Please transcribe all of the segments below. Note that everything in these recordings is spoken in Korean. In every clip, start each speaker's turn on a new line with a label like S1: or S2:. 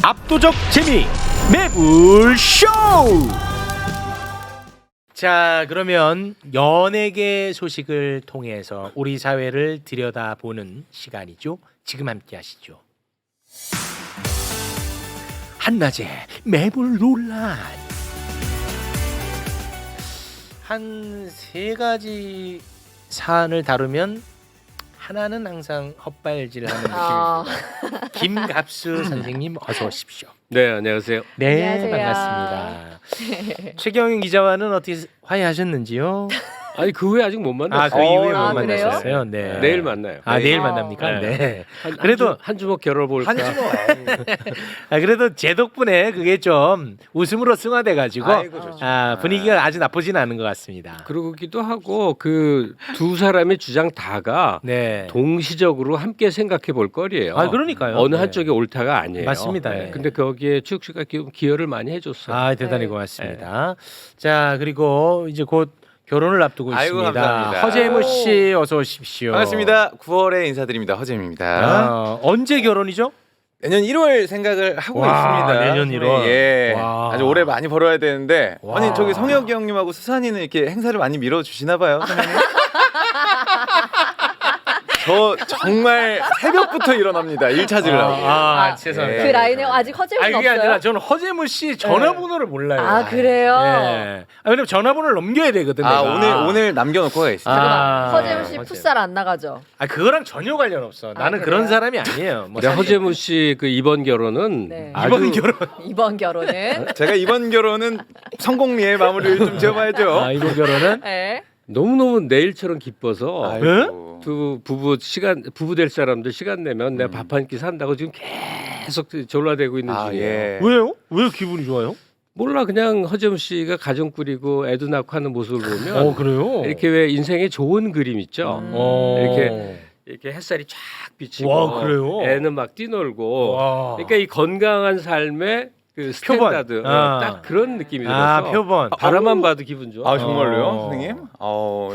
S1: 압도적 재미 매불쇼. 자, 그러면 연예계 소식을 통해서 우리 사회를 들여다보는 시간이죠. 지금 함께 하시죠. 한낮에 매불 논란. 한 세 가지 사안을 다루면 하나는 항상 헛발질하는 느낌입니다. 김갑수 선생님 어서 오십시오.
S2: 네, 안녕하세요.
S1: 네,
S3: 안녕하세요.
S1: 반갑습니다. 최경영 기자와는 어떻게 화해하셨는지요?
S2: 아니 그 후에 아직 못 만났어요.
S1: 그 이후에 못
S3: 그래요?
S1: 만나셨어요. 네.
S2: 내일 만나요.
S1: 내일 만납니까?
S2: 네.
S1: 네.
S2: 그래도 한 주먹 겨뤄볼까.
S1: 그래도 제 덕분에 그게 좀 웃음으로 승화돼가지고 분위기가 아주 나쁘진 않은 것 같습니다.
S2: 그러기도 하고 그 두 사람의 주장 다가
S1: 네.
S2: 동시적으로 함께 생각해 볼 거리예요.
S1: 그러니까요.
S2: 어느
S1: 네.
S2: 한쪽이 옳다가 아니에요.
S1: 맞습니다.
S2: 네.
S1: 네.
S2: 근데 거기에 추욱 씨가 기여를 많이 해줬어요.
S1: 대단히
S3: 네.
S1: 고맙습니다. 자, 그리고 이제 곧 결혼을 앞두고
S4: 아이고,
S1: 있습니다.
S4: 감사합니다.
S1: 허재무 씨 어서 오십시오.
S4: 반갑습니다. 9월에 인사드립니다. 허재입니다.
S1: 언제 결혼이죠?
S4: 내년 1월 생각을 하고
S1: 와,
S4: 있습니다.
S1: 내년 1월.
S4: 예.
S1: 와.
S4: 아주 오래 많이 벌어야 되는데
S1: 와.
S4: 아니 저기 성혁이 형님하고 수산이는 이렇게 행사를 많이 밀어주시나 봐요. 선생님? 저 정말 새벽부터 일어납니다. 일 찾으려고.
S1: 죄송합니다.
S3: 그 라인에 아직 허재훈
S1: 그게
S3: 없어요?
S1: 아니라 저는 허재무 씨 전화번호를 몰라요.
S3: 아, 그래요?
S1: 네. 왜냐면 전화번호를 넘겨야 되거든. 내가.
S4: 오늘 남겨놓고 가겠습니다.
S3: 잠깐만, 허재훈 씨
S1: 허재.
S3: 풋살 안 나가죠?
S1: 그거랑 전혀 관련 없어. 나는
S3: 그래요?
S1: 그런 사람이 아니에요. 뭐
S2: 근데 허재무 씨 그 이번 결혼은
S3: 네.
S2: 아주
S1: 이번 결혼.
S3: 이번 결혼은?
S4: 제가 이번 결혼은 성공리에 마무리를 좀 지어봐야죠.
S1: 이번 결혼은
S3: 네.
S2: 너무너무 내일처럼 기뻐서
S4: 아이고.
S2: 두 부부 될 사람들 시간 내면 내가 밥 한 끼 산다고 지금 계속 졸라대고 있는 중이에요.
S4: 예.
S1: 왜요? 왜 기분이 좋아요?
S2: 몰라 그냥 허재무 씨가 가정 꾸리고 애도 낳고 하는 모습을 보면
S1: 그래요?
S2: 이렇게 왜 인생에 좋은 그림 있죠. 이렇게 햇살이 쫙 비치고
S1: 와, 그래요?
S2: 애는 막 뛰놀고
S1: 와.
S2: 그러니까 이 건강한 삶의 그
S1: 표본.
S2: 스탠다드 딱 그런 느낌이 들어서
S1: 표본.
S2: 바라만 봐도 기분 좋아.
S4: 정말로요, 선생님?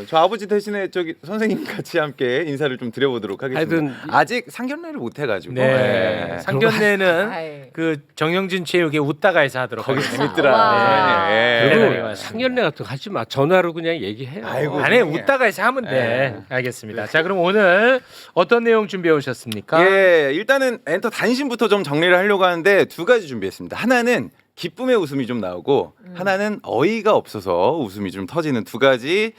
S4: 저 아버지 대신에 저기 선생님 같이 함께 인사를 좀 드려보도록 하겠습니다.
S2: 하여튼
S4: 아직 상견례를 못 해가지고.
S1: 네. 상견례는
S3: 아이.
S1: 그 정영진 체육의 웃다가에서 하도록
S4: 거기
S1: 하겠습니다.
S4: 재밌더라.
S3: 와.
S4: 예.
S1: 대단히
S2: 그리고
S1: 고맙습니다.
S2: 상견례 같은 거 하지 마. 전화로 그냥 얘기해요.
S4: 아이고.
S1: 안에 웃다가에서 하면 돼. 알겠습니다. 자, 그럼 오늘 어떤 내용 준비해 오셨습니까?
S4: 예, 일단은 엔터 단신부터 좀 정리를 하려고 하는데 두 가지 준비했습니다. 하나는 기쁨의 웃음이 좀 나오고 하나는 어이가 없어서 웃음이 좀 터지는 두 가지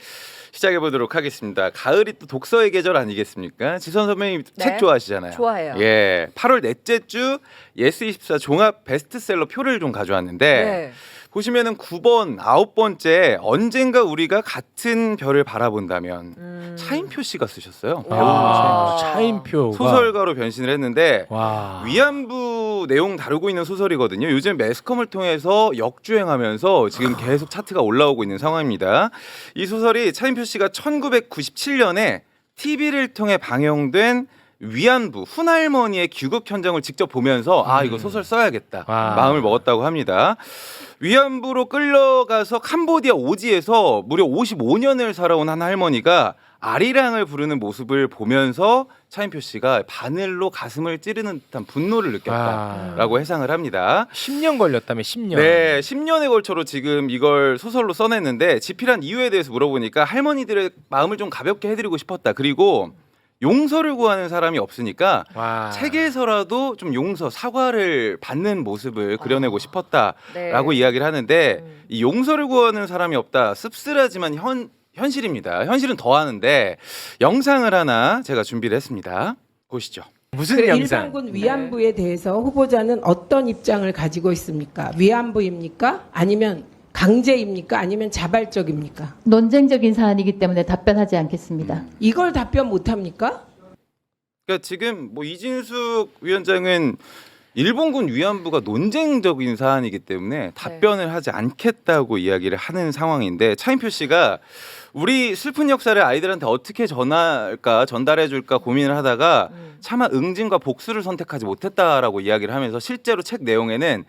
S4: 시작해 보도록 하겠습니다. 가을이 또 독서의 계절 아니겠습니까? 지선 선배님
S3: 네.
S4: 책 좋아하시잖아요.
S3: 좋아해요.
S4: 예, 8월 넷째 주 예스24 종합 베스트셀러 표를 좀 가져왔는데
S3: 네.
S4: 보시면은 9번, 9번째 언젠가 우리가 같은 별을 바라본다면 차인표 씨가 쓰셨어요.
S3: 와.
S1: 차인표가
S4: 소설가로 변신을 했는데
S1: 와.
S4: 위안부 내용 다루고 있는 소설이거든요. 요즘 매스컴을 통해서 역주행하면서 지금 계속 차트가 올라오고 있는 상황입니다. 이 소설이 차인표 씨가 1997년에 TV를 통해 방영된 위안부 훈할머니의 귀국 현장을 직접 보면서 이거 소설 써야겠다
S1: 와.
S4: 마음을 먹었다고 합니다. 위안부로 끌려가서 캄보디아 오지에서 무려 55년을 살아온 한 할머니가 아리랑을 부르는 모습을 보면서 차인표 씨가 바늘로 가슴을 찌르는 듯한 분노를 느꼈다라고 해상을 합니다.
S1: 10년 걸렸다며 10년.
S4: 네, 10년에 걸쳐로 지금 이걸 소설로 써냈는데 집필한 이유에 대해서 물어보니까 할머니들의 마음을 좀 가볍게 해드리고 싶었다. 그리고 용서를 구하는 사람이 없으니까
S1: 와.
S4: 책에서라도 좀 용서, 사과를 받는 모습을 그려내고 싶었다라고
S3: 네.
S4: 이야기를 하는데 이 용서를 구하는 사람이 없다. 씁쓸하지만 현실입니다. 현실은 더하는데 영상을 하나 제가 준비를 했습니다. 보시죠.
S1: 무슨
S5: 그
S1: 영상?
S5: 일반군 위안부에 대해서 후보자는 어떤 입장을 가지고 있습니까? 위안부입니까? 아니면 강제입니까? 아니면 자발적입니까?
S6: 논쟁적인 사안이기 때문에 답변하지 않겠습니다.
S5: 이걸 답변 못합니까?
S4: 그러니까 지금 뭐 이진숙 위원장은 일본군 위안부가 논쟁적인 사안이기 때문에 답변을 하지 않겠다고 이야기를 하는 상황인데 차인표 씨가 우리 슬픈 역사를 아이들한테 어떻게 전달해줄까 고민을 하다가 차마 응징과 복수를 선택하지 못했다라고 이야기를 하면서 실제로 책 내용에는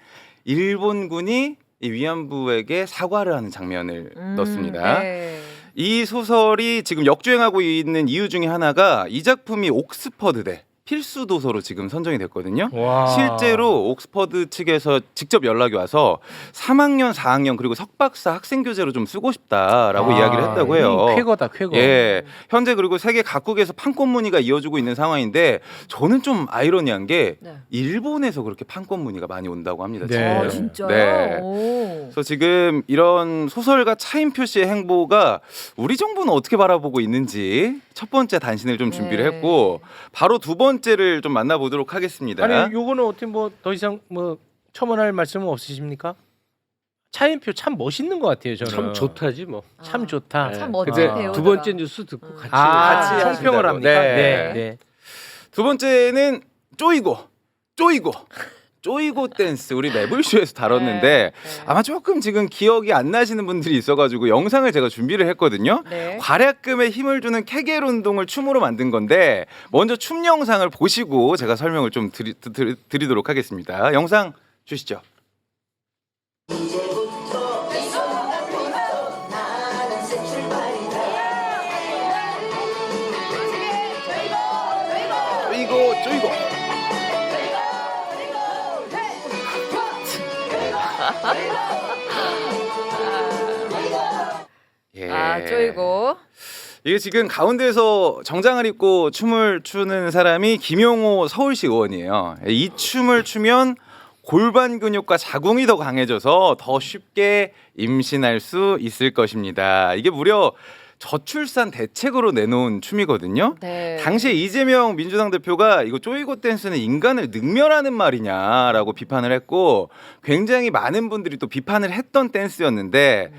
S4: 일본군이 이 위안부에게 사과를 하는 장면을 넣습니다.
S3: 네.
S4: 이 소설이 지금 역주행하고 있는 이유 중에 하나가 이 작품이 옥스퍼드대 필수 도서로 지금 선정이 됐거든요.
S1: 와.
S4: 실제로 옥스퍼드 측에서 직접 연락이 와서 3학년, 4학년 그리고 석박사 학생 교재로 좀 쓰고 싶다라고 이야기를 했다고 해요.
S1: 쾌거다, 쾌거.
S4: 예, 현재 그리고 세계 각국에서 판권 문의가 이어지고 있는 상황인데 저는 좀 아이러니한 게
S3: 네.
S4: 일본에서 그렇게 판권 문의가 많이 온다고 합니다.
S1: 네.
S4: 지금.
S3: 아, 진짜요?
S4: 네.
S3: 오.
S4: 그래서 지금 이런 소설가 차인표 씨의 행보가 우리 정부는 어떻게 바라보고 있는지 첫 번째 단신을 좀 준비를
S3: 네.
S4: 했고 바로 두 번째를 좀 만나보도록 하겠습니다.
S1: 아니 요거는 어떻게 뭐 더 이상 뭐 첨언할 말씀은 없으십니까? 차인표 참 멋있는 것 같아요. 저는
S2: 참 좋다지 뭐.
S1: 참 좋다.
S3: 참
S2: 네.
S3: 멋진
S2: 근데
S3: 배우다가.
S2: 두 번째 뉴스 듣고 같이
S1: 같이
S4: 같이
S1: 총평을
S4: 하신다고.
S1: 합니까?
S4: 네.
S1: 네. 네.
S4: 두 번째는 쪼이고 댄스 우리 매불쇼에서 다뤘는데
S3: 네.
S4: 아마 조금 지금 기억이 안 나시는 분들이 있어가지고 영상을 제가 준비를 했거든요.
S3: 네.
S4: 괄약금에 힘을 주는 케겔 운동을 춤으로 만든 건데 먼저 춤 영상을 보시고 제가 설명을 좀 드리도록 하겠습니다. 영상 주시죠. 쪼이고 예.
S3: 아, 쪼이고.
S4: 이게 지금 가운데에서 정장을 입고 춤을 추는 사람이 김용호 서울시 의원이에요. 이 춤을 추면 골반 근육과 자궁이 더 강해져서 더 쉽게 임신할 수 있을 것입니다. 이게 무려 저출산 대책으로 내놓은 춤이거든요.
S3: 네.
S4: 당시에 이재명 민주당 대표가 이거 쪼이고 댄스는 인간을 능멸하는 말이냐라고 비판을 했고 굉장히 많은 분들이 또 비판을 했던 댄스였는데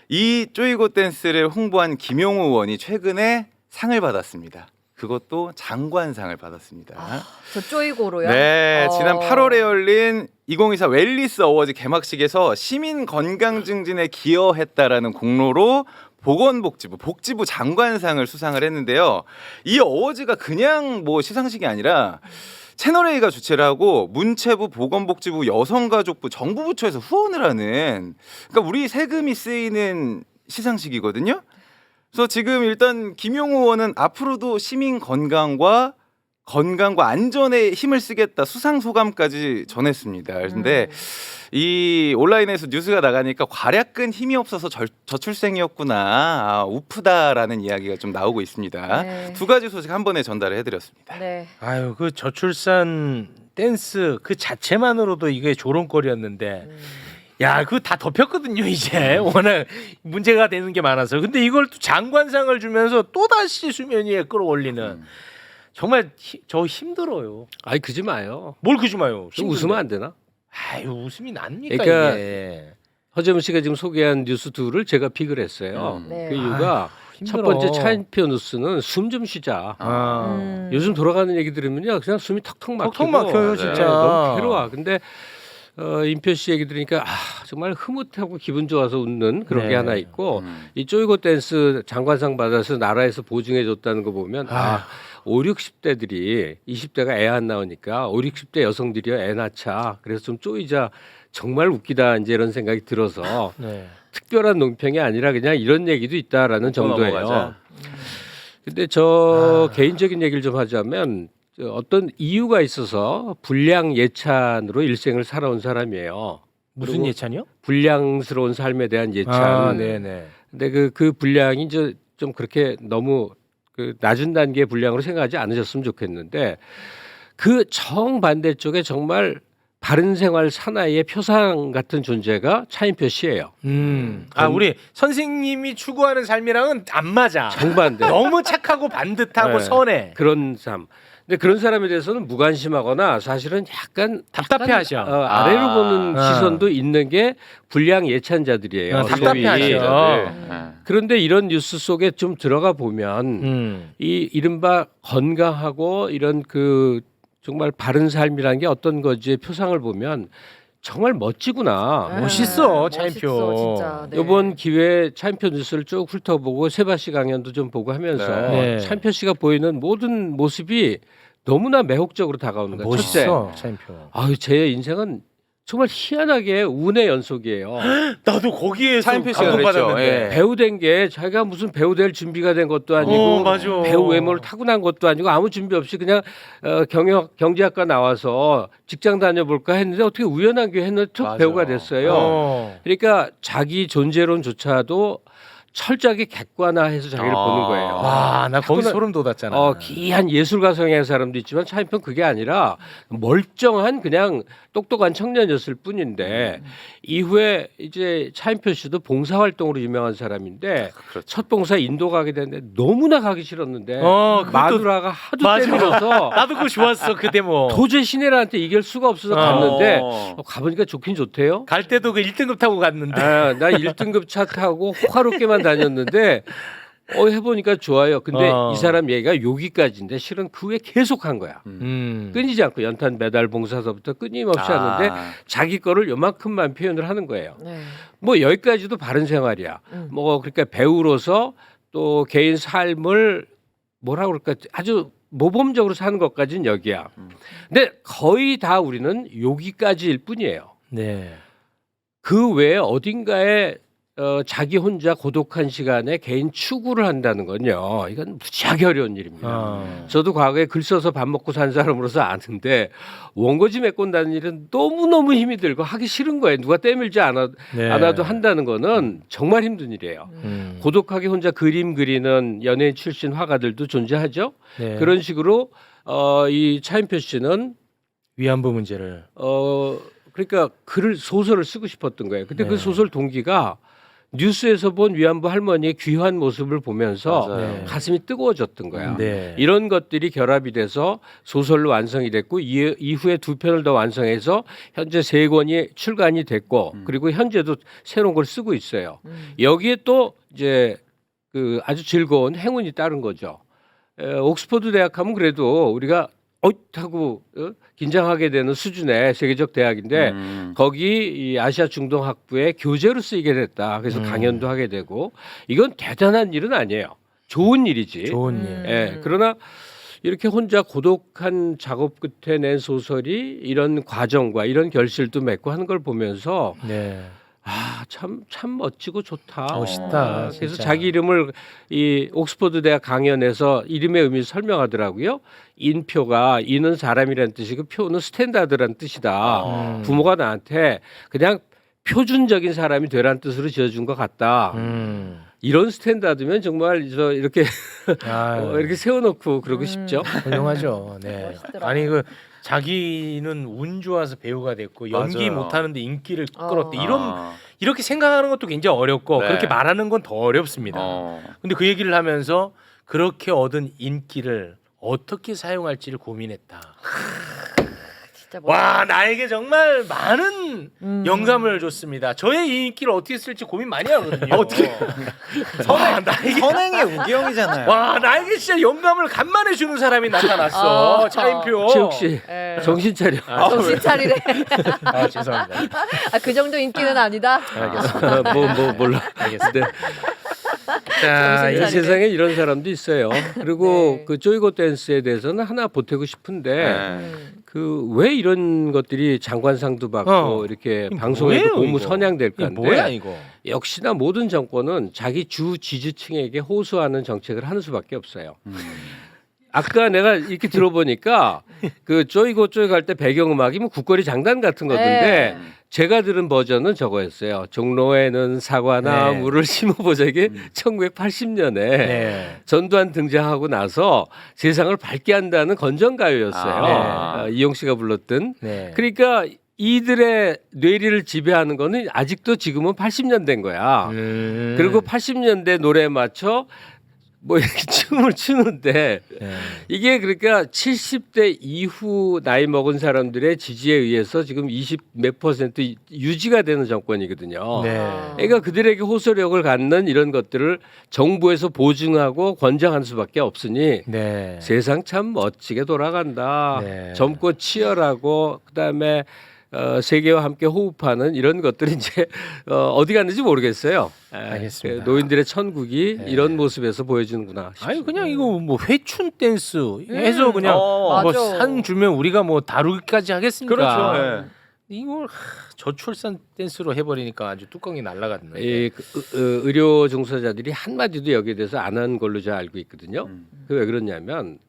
S4: 이 쪼이고 댄스를 홍보한 김용호 의원이 최근에 상을 받았습니다. 그것도 장관상을 받았습니다.
S3: 저 쪼이고로요?
S4: 네, 지난 8월에 열린 2024 웰리스 어워즈 개막식에서 시민 건강 증진에 기여했다라는 공로로 복지부 장관상을 수상을 했는데요. 이 어워즈가 그냥 뭐 시상식이 아니라 채널A가 주최를 하고 문체부, 보건복지부, 여성가족부, 정부 부처에서 후원을 하는 그러니까 우리 세금이 쓰이는 시상식이거든요. 그래서 지금 일단 김용호 의원은 앞으로도 시민 건강과 안전에 힘을 쓰겠다 수상 소감까지 전했습니다. 그런데 이 온라인에서 뉴스가 나가니까 괄약근 힘이 없어서 저출생이었구나, 우프다라는 이야기가 좀 나오고 있습니다.
S3: 네.
S4: 두 가지 소식 한 번에 전달을 해드렸습니다.
S3: 네.
S1: 아유 그 저출산 댄스 그 자체만으로도 이게 조롱거리였는데 야 그거 다 덮였거든요 이제 워낙 문제가 되는 게 많아서 근데 이걸 또 장관상을 주면서 또 다시 수면 위에 끌어올리는 정말 저 힘들어요.
S2: 아이 그지 마요.
S1: 뭘 그지 마요.
S2: 좀 웃으면 안 되나?
S1: 아유 웃음이 납니까
S2: 그러니까
S1: 이게.
S2: 허재문 씨가 지금 소개한 뉴스 둘을 제가 픽을 했어요.
S3: 네.
S2: 그 이유가 첫
S1: 힘들어.
S2: 번째 차인표 뉴스는 숨 좀 쉬자. 요즘 돌아가는 얘기 들으면요 그냥 숨이 턱턱 막히고
S1: 턱턱 막혀요,
S2: 네,
S1: 진짜.
S2: 너무 괴로워. 근데 임표 씨 얘기 들으니까 정말 흐뭇하고 기분 좋아서 웃는 그런 게
S1: 네.
S2: 하나 있고 이 쪼이고 댄스 장관상 받아서 나라에서 보증해 줬다는 거 보면 5, 60대들이 20대가 애 안 나오니까 5, 60대 여성들이요 애 낳자 그래서 좀 쪼이자 정말 웃기다 이제 이런 생각이 들어서
S1: 네.
S2: 특별한 논평이 아니라 그냥 이런 얘기도 있다라는 정도예요.
S4: 넘어가자.
S2: 근데 저 개인적인 얘기를 좀 하자면 어떤 이유가 있어서 불량 예찬으로 일생을 살아온 사람이에요.
S1: 무슨
S2: 그리고
S1: 예찬이요?
S2: 불량스러운 삶에 대한 예찬.
S1: 아, 네네.
S2: 근데 그 불량이 이제 좀 그렇게 너무 그 낮은 단계의 불량으로 생각하지 않으셨으면 좋겠는데 그 정반대 쪽에 정말 바른 생활 사나이의 표상 같은 존재가 차인표 씨예요.
S1: 우리 선생님이 추구하는 삶이랑은 안 맞아.
S2: 정반대.
S1: 너무 착하고 반듯하고
S2: 네.
S1: 선해.
S2: 그런 삶. 근데 그런 사람에 대해서는 무관심하거나 사실은 약간
S1: 답답해하셔.
S2: 아래로 보는 시선도 있는 게 불량 예찬자들이에요.
S1: 답답해하셔.
S2: 소위. 그런데 이런 뉴스 속에 좀 들어가 보면 이 이른바 건강하고 이런 그 정말 바른 삶이라는 게 어떤 건지의 표상을 보면 정말 멋지구나.
S1: 멋있어,
S3: 멋있어,
S1: 차인표.
S3: 진짜. 네.
S2: 이번 기회에 차인표 뉴스를 쭉 훑어보고 세바 씨 강연도 좀 보고 하면서
S1: 네.
S2: 차인표 씨가 보이는 모든 모습이 너무나 매혹적으로 다가오는 거예요. 첫째,
S1: 멋있어, 차인표.
S2: 아유 제 인생은 정말 희한하게 운의 연속이에요.
S1: 나도 거기에서
S4: 차인표 씨가
S1: 감동받았는데.
S4: 그랬죠. 예.
S2: 배우 된 게 자기가 무슨 배우 될 준비가 된 것도 아니고
S1: 맞아.
S2: 배우 외모를 타고난 것도 아니고 아무 준비 없이 그냥 경제학과 나와서 직장 다녀볼까 했는데 어떻게 우연한 기회 했는데 툭
S4: 맞아.
S2: 배우가 됐어요. 그러니까 자기 존재론조차도 철저하게 객관화해서 자기를 보는 거예요.
S1: 와, 나 거기
S2: 타고난-
S1: 소름 돋았잖아.
S2: 기이한 예술가 성향의 사람도 있지만 차인표는 그게 아니라 멀쩡한 그냥 똑똑한 청년이었을 뿐인데 이후에 이제 차인표 씨도 봉사활동으로 유명한 사람인데
S4: 그렇죠.
S2: 첫 봉사 인도 가게 됐는데 너무나 가기 싫었는데
S1: 그것도-
S2: 마누라가 하도
S1: 맞아.
S2: 때밀어서
S1: 나도 그거 좋았어 그 데모.
S2: 도저히 시내라한테 이길 수가 없어서 갔는데 가보니까 좋긴 좋대요.
S1: 갈 때도 그 1등급 타고 갔는데.
S2: 나 1등급 차 타고 호화롭게만 다녔는데 해보니까 좋아요. 근데 이 사람 얘기가 여기까지인데 실은 그 후에 계속 한 거야. 끊이지 않고 연탄 배달 봉사서부터 끊임없이 하는데 자기 거를 요만큼만 표현을 하는 거예요.
S3: 네.
S2: 뭐 여기까지도 바른 생활이야. 뭐 그러니까 배우로서 또 개인 삶을 뭐라 그럴까 아주 모범적으로 사는 것까지는 여기야. 근데 거의 다 우리는 여기까지일 뿐이에요.
S1: 네.
S2: 그 외에 어딘가에 자기 혼자 고독한 시간에 개인 추구를 한다는 건요. 이건 무지하게 어려운 일입니다. 저도 과거에 글 써서 밥 먹고 산 사람으로서 아는데 원고지 메꾼다는 일은 너무너무 힘이 들고 하기 싫은 거예요. 누가 때밀지
S1: 네.
S2: 않아도 한다는 거는 정말 힘든 일이에요. 고독하게 혼자 그림 그리는 연예인 출신 화가들도 존재하죠.
S1: 네.
S2: 그런 식으로 이 차인표 씨는
S1: 위안부 문제를.
S2: 그러니까 소설을 쓰고 싶었던 거예요. 근데
S1: 네.
S2: 그 소설 동기가 뉴스에서 본 위안부 할머니의 귀한 모습을 보면서
S4: 맞아요.
S2: 가슴이 뜨거워졌던 거야.
S1: 네.
S2: 이런 것들이 결합이 돼서 소설로 완성이 됐고 이후에 2편을 더 완성해서 현재 3권이 출간이 됐고 그리고 현재도 새로운 걸 쓰고 있어요. 여기에 또 이제 그 아주 즐거운 행운이 따른 거죠. 옥스퍼드 대학 하면 그래도 우리가 하고 긴장하게 되는 수준의 세계적 대학인데 거기 이 아시아 중동 학부에 교재로 쓰이게 됐다. 그래서 강연도 하게 되고 이건 대단한 일은 아니에요. 좋은 일이지.
S1: 좋은 일.
S2: 예. 그러나 이렇게 혼자 고독한 작업 끝에 낸 소설이 이런 과정과 이런 결실도 맺고 하는 걸 보면서
S1: 네.
S2: 참 멋지고 좋다.
S1: 멋있다.
S2: 그래서
S1: 진짜.
S2: 자기 이름을 이 옥스퍼드 대학 강연에서 이름의 의미를 설명하더라고요. 인표가 인은 사람이라는 뜻이고 표는 스탠다드라는 뜻이다. 부모가 나한테 그냥 표준적인 사람이 되라는 뜻으로 지어준 것 같다. 이런 스탠다드면 정말 이렇게 이렇게 세워놓고 그러고 싶죠.
S1: 훌륭하죠. 네.
S3: 멋있더라고요.
S1: 아니 그 자기는 운 좋아서 배우가 됐고 연기
S4: 맞아요.
S1: 못하는데 인기를
S3: 어.
S1: 끌었대. 이렇게 생각하는 것도 굉장히 어렵고
S4: 네.
S1: 그렇게 말하는 건 더 어렵습니다. 근데 그 얘기를 하면서 그렇게 얻은 인기를 어떻게 사용할지를 고민했다.
S3: 진짜 멋있다.
S1: 와, 나에게 정말 많은 영감을 줬습니다. 저의 이 인기를 어떻게 쓸지 고민 많이 하거든요. 어떻게?
S4: 선행의 우기형이잖아요.
S1: 와, 나에게 진짜 영감을 간만에 주는 사람이 나타났어. 차인표.
S2: 최욱 씨
S3: 예.
S2: 정신 차려.
S3: 정신 차리래.
S1: 죄송합니다.
S3: 그 정도 인기는 아니다.
S1: 알겠습니다.
S2: 몰라.
S1: 알겠습니다. 자,
S2: 이
S3: 정신 차리네.
S2: 세상에 이런 사람도 있어요. 그리고
S3: 네.
S2: 그 조이고 댄스에 대해서는 하나 보태고 싶은데
S4: 네.
S2: 그 왜 이런 것들이 장관상도 받고 이렇게
S1: 이게
S2: 방송에도
S1: 뭐예요,
S2: 고무
S1: 이거?
S2: 선양될까
S1: 이게 뭐야
S2: 한데
S1: 이거?
S2: 역시나 모든 정권은 자기 주 지지층에게 호소하는 정책을 하는 수밖에 없어요. 아까 내가 이렇게 들어보니까 그 쪼이고 쪼이고 할 때 배경음악이 뭐 국거리 장단 같은 거던데
S3: 네.
S2: 제가 들은 버전은 저거였어요. 종로에는 사과나무를 심어보자. 이게 1980년에
S1: 네.
S2: 전두환 등장하고 나서 세상을 밝게 한다는 건전가요였어요. 이용 씨가 불렀던.
S1: 네.
S2: 그러니까 이들의 뇌리를 지배하는 거는 아직도 지금은 80년대인 거야. 그리고 80년대 노래에 맞춰 뭐 이렇게 춤을 추는데
S1: 네.
S2: 이게 그러니까 70대 이후 나이 먹은 사람들의 지지에 의해서 지금 20 몇 % 유지가 되는 정권이거든요.
S1: 네.
S2: 그러니까 그들에게 호소력을 갖는 이런 것들을 정부에서 보증하고 권장할 수밖에 없으니
S1: 네.
S2: 세상 참 멋지게 돌아간다.
S1: 네.
S2: 젊고 치열하고 그다음에 세계와 함께 호흡하는 이런 것들이 이제 어디 갔는지 모르겠어요.
S1: 알겠습니다.
S2: 노인들의 천국이 이런 모습에서 보여지는구나.
S1: 아니 그냥 이거 뭐 회춘 댄스 해서 그냥
S3: 맞아.
S1: 뭐 산 주면 우리가 뭐 다루기까지 하겠습니까?
S4: 그렇죠. 예.
S1: 이걸 저출산 댄스로 해버리니까 아주 뚜껑이 날아갔네.
S2: 의료 종사자들이 한마디도 여기에 대해서 안 한 걸로 제가 알고 있거든요. 그게 왜 그러냐면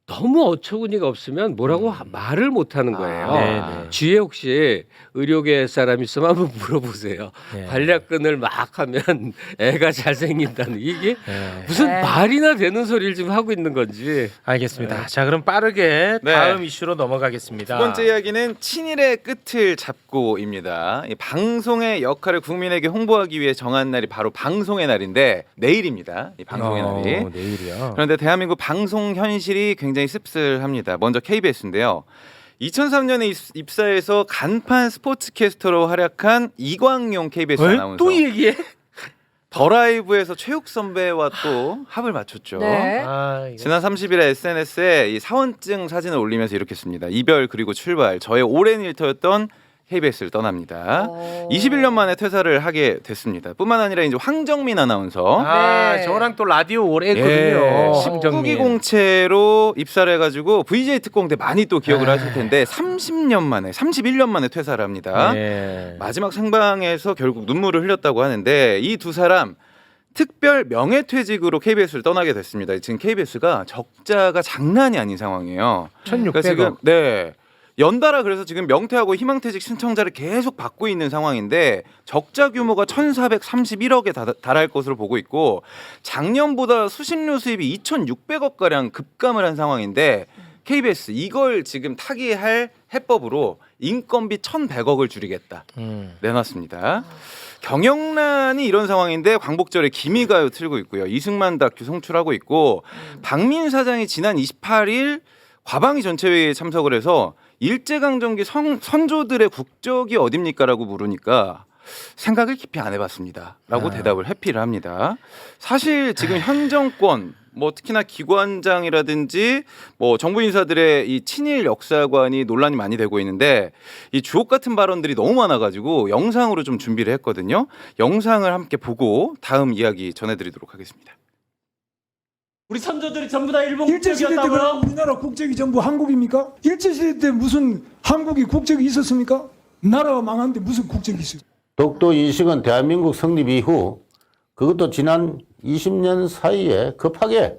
S2: 너무 어처구니가 없으면 뭐라고 말을 못 하는 거예요.
S1: 네네.
S2: 주위에 혹시 의료계 사람 있으면 한번 물어보세요.
S1: 네.
S2: 관략근을 막 하면 애가 잘생긴다는 이게
S1: 네.
S2: 무슨
S3: 네.
S2: 말이나 되는 소리를 지금 하고 있는 건지.
S1: 알겠습니다. 자, 그럼 빠르게
S4: 네.
S1: 다음 이슈로 넘어가겠습니다.
S4: 두 번째 이야기는 친일의 끝을 잡고입니다. 이 방송의 역할을 국민에게 홍보하기 위해 정한 날이 바로 방송의 날인데 내일입니다. 이 방송의 날이.
S1: 내일이야.
S4: 그런데 대한민국 방송 현실이 굉장히 씁쓸합니다. 먼저 KBS인데요. 2003년에 입사해서 간판 스포츠캐스터로 활약한 이광용 KBS 아나운서.
S1: 또 얘기해?
S4: 더 라이브에서 최욱 선배와 또 합을 맞췄죠.
S3: 네.
S1: 아, 이거.
S4: 지난 30일에 SNS에 이 사원증 사진을 올리면서 이렇게 씁니다. 이별 그리고 출발. 저의 오랜 일터였던 KBS를 떠납니다. 21년 만에 퇴사를 하게 됐습니다. 뿐만 아니라 이제 황정민 아나운서
S1: 아,
S3: 네.
S1: 저랑 또 라디오 오래 했거든요. 황정민.
S4: 19기 공채로 입사를 해가지고 VJ 특공대 많이 또 기억을 하실 텐데 31년 만에 퇴사를 합니다.
S1: 네.
S4: 마지막 생방에서 결국 눈물을 흘렸다고 하는데 이 두 사람 특별 명예퇴직으로 KBS를 떠나게 됐습니다. 지금 KBS가 적자가 장난이 아닌 상황이에요.
S1: 1,600억.
S4: 지금 네. 연달아 그래서 지금 명퇴하고 희망퇴직 신청자를 계속 받고 있는 상황인데 적자 규모가 1,431억에 달할 것으로 보고 있고 작년보다 수신료 수입이 2,600억 가량 급감을 한 상황인데 KBS 이걸 지금 타개할 해법으로 인건비 1,100억을 줄이겠다 내놨습니다. 경영난이 이런 상황인데 광복절에 기미가요 틀고 있고요. 이승만 다큐 송출하고 있고 박민 사장이 지난 28일 과방위 전체회의에 참석을 해서 일제강점기 선조들의 국적이 어딥니까라고 물으니까 생각을 깊이 안 해봤습니다라고 대답을 회피를 합니다. 사실 지금 현 정권 뭐 특히나 기관장이라든지 뭐 정부 인사들의 이 친일 역사관이 논란이 많이 되고 있는데 이 주옥 같은 발언들이 너무 많아가지고 영상으로 좀 준비를 했거든요. 영상을 함께 보고 다음 이야기 전해드리도록 하겠습니다.
S7: 우리 선조들이 전부 다 일본
S8: 일제시대 때 그럼
S7: 국적이었다고요?
S8: 우리나라 국적이 전부 한국입니까? 일제시대 때 무슨 한국이 국적이 있었습니까? 나라가 망한데 무슨 국적이 있어요?
S9: 독도 인식은 대한민국 성립 이후 그것도 지난 20년 사이에 급하게